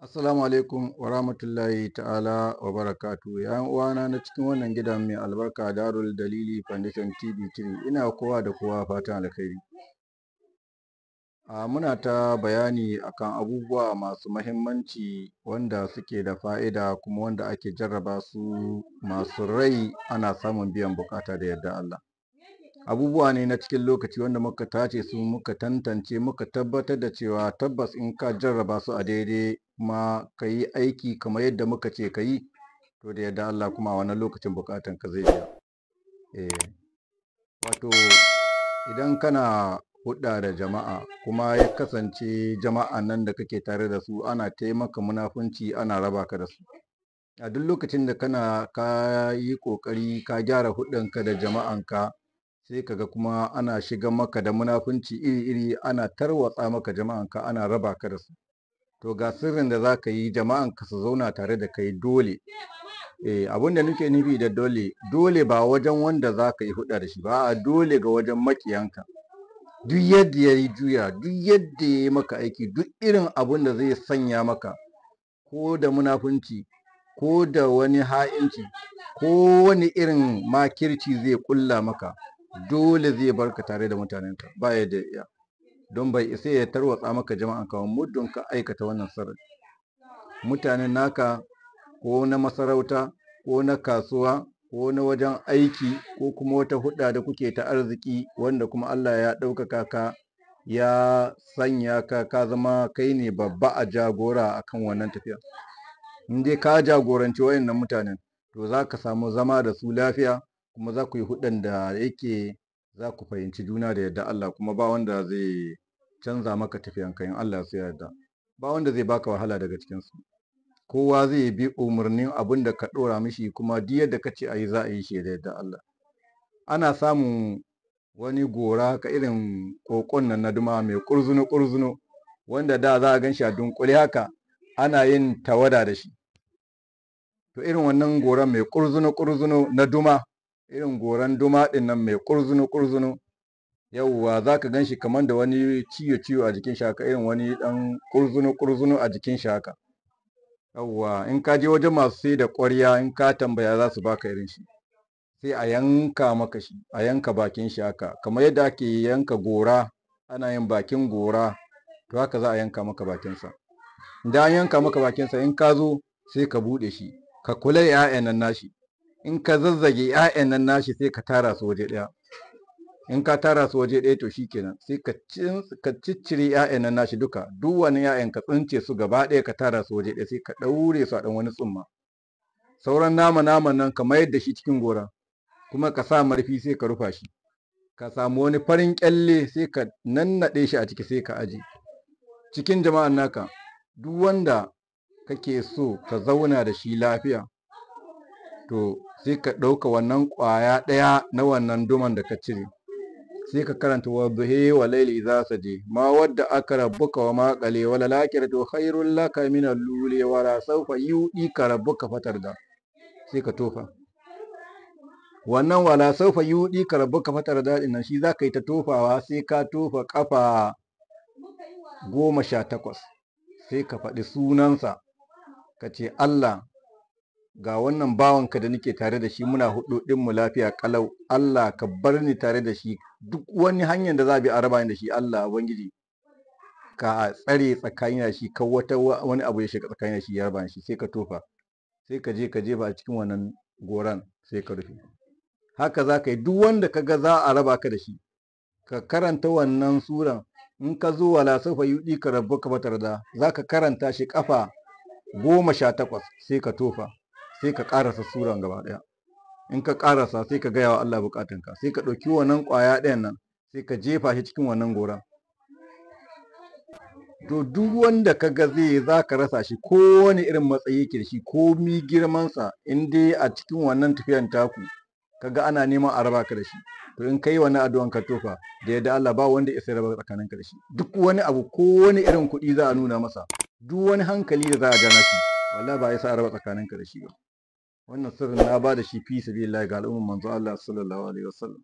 Assalamu alaikum wa rahmatullahi ta'ala wa barakatuhu. ‘Yan uwana na cikin wannan gida mai albarka Darul Dalili Foundation TV3, ina kowa da kowa fatan alkhairi. Muna ta bayani akan abubuwa masu mahimmanci wanda suke da fa'ida kuma wanda ake jarraba su masu rai ana samun biyan bukata da yarda Allah. Abubuwa ne na cikin lokaci wanda muka tace su, muka tantance, muka tabbatar da cewa tabbas in ka jarraba su a daidai kuma ka yi aiki kamar yadda muka ce ka yi, to da yarda Allah kuma a wannan lokacin bukatan ka zai biya. Wato idan kana hulɗa da jama'a kuma ya kasance jama'an nan da kake tare da su ana taimaka munafunci, ana raba ka da su. A duk lokacin da ka yi ƙoƙari ka gyara hulɗanka da jama'anka, sai kaga kuma ana shiga maka da munafunci iri-iri, ana tarwatsa maka jama'anka, ana raba ka da su. To ga sirrin da za ka yi jama'anka su zauna tare da kai dole. Abin da nake nufi da dole ba wajen wanda za ka yi hulɗa da shi ba, dole ga wajen maƙiyanka. Duk yadda ya yi juya, duk yadda ya yi maka aiki, duk irin abin da zai sanya maka, ko da munafunci, ko da wani ha'inci, ko wani irin makirci zai ƙulla maka, dole zai barka tare da mutanenka, ba yadda ya iya. Don bai isa ya tarwatsa maka jama'anka ba muddin ka aikata wannan sirri. Mutanen naka ko na masarauta ko na kasuwa ko na wajen aiki ko kuma wata hulɗa da kuke ta arziki wanda kuma Allah ya ɗaukaka ka, ya sanya ka zama kai ne babba a jagora akan wannan tafiya. In dai ka jagoranci wayannan mutanen, to za ka samu zama da su lafiya, kuma za ku yi hulɗan da yake za ku fahimci juna da yarda Allah, kuma ba wanda zai canza maka tafiyanka in Allah ya yarda. Ba wanda zai baka wahala daga cikinsu. Kowa zai bi umarnin abin da ka ɗora mishi, kuma duk yadda ka ce a yi za a yi shi da yarda Allah. Ana samun wani gora haka irin ƙoƙon nan na duma mai ƙurzuno-ƙurzuno, wanda da za a gan shi a dunƙule haka, ana yin tawada da shi. To irin wannan goran mai ƙurzuno-ƙurzuno na duma, irin goran duma ɗin nan mai ƙurzuno-ƙurzuno, yauwa za ka gan shi kamar da wani ciwo-ciwo a jikin shi haka, irin wani ɗan ƙurzuno-ƙurzuno a jikin shi haka. Yauwa in ka je wajen masu sai da ƙwarya, in ka tambaya za su baka irin shi. Sai a yanka maka shi, a yanka bakin shi haka, kamar yadda ake yanka gora, ana yin bakin gora, to haka za a yanka maka bakinsa. Idan an yanka maka bakinsa, in ka zo sai ka buɗe shi, ka kula da 'ya'yan nan nashi. In ka zazzage 'ya'yan nan nashi sai ka tara su waje ɗaya. In ka tara su waje ɗaya to shikenan, sai ka ciccire 'ya'yan nan nashi duka, duk wani 'ya'yan ka tsince su gaba ɗaya, ka tara su waje ɗaya, sai ka ɗaure su a ɗan wani tsumma. Sauran naman nan ka mayar da shi cikin gora, kuma ka sa marfi sai ka rufa shi. Ka samu wani farin ƙyalle sai ka nannaɗe shi a ciki sai ka aje. Cikin jama'an naka, duk wanda kake so ka zauna da shi lafiya, to sai ka ɗauka wannan ƙwaya ɗaya na wannan duman da ka cire, sai ka karanta wadduhi wa laili idza saje, ma wadda aka rabbuka wa ma qale, wala lakiratu khairul laka min al-luli, wa la sawfa yu'ika rabbuka fatarda. Sai ka tofa wannan wala sawfa yu'ika rabbuka fatarda din nan, shi za ka yi ta tofawa sai ka tofa ƙafa 18. Sai ka faɗi sunansa, ka ce Allah, ga wannan bawanka da nake tare da shi, muna huɗuɗinmu lafiya ƙalau, Allah ka bar ni tare da shi, duk wani hanyar da za a bi a raba ni da shi, Allah Ubangiji ka tsare tsakanin da shi, kan wani abu ya shiga tsakanin da shi ya raba ni shi. Sai ka tofa, sai ka je ka jefa a cikin wannan goran, sai ka rufe. Haka za ka yi duk wanda ka ga za a raba ka da shi, ka karanta wannan suran. In ka zo wala sawfa yu'ika rabbuka fatarda, za ka karanta shi ƙafa 18, sai ka tofa, sai ka ƙarasa suran gaba ɗaya. In ka ƙarasa sai ka gaya wa Allah buƙatunka, sai ka ɗauki wannan ƙwaya ɗayan nan, sai ka jefa shi cikin wannan gora. To duk wanda ka ga za ka rasa shi, ko wani irin matsayi yake da shi, ko mi girmansa, in dai a cikin wannan tafiyan taku ka ga ana neman a raba ka da shi, to in ka yi wannan addu'an ka tofa, da yadda Allah ba wanda ya raba tsakaninka da shi. Duk wani abu, ko wani irin kuɗi za a nuna masa, duk wani hankali da za a ja shi, wallahi ba ya sa a raba tsakaninka da shi ba. Wannan sirrin na ba da shi fi sabilillah ga al'umman manzo Allah sallallahu alaihi wasallam.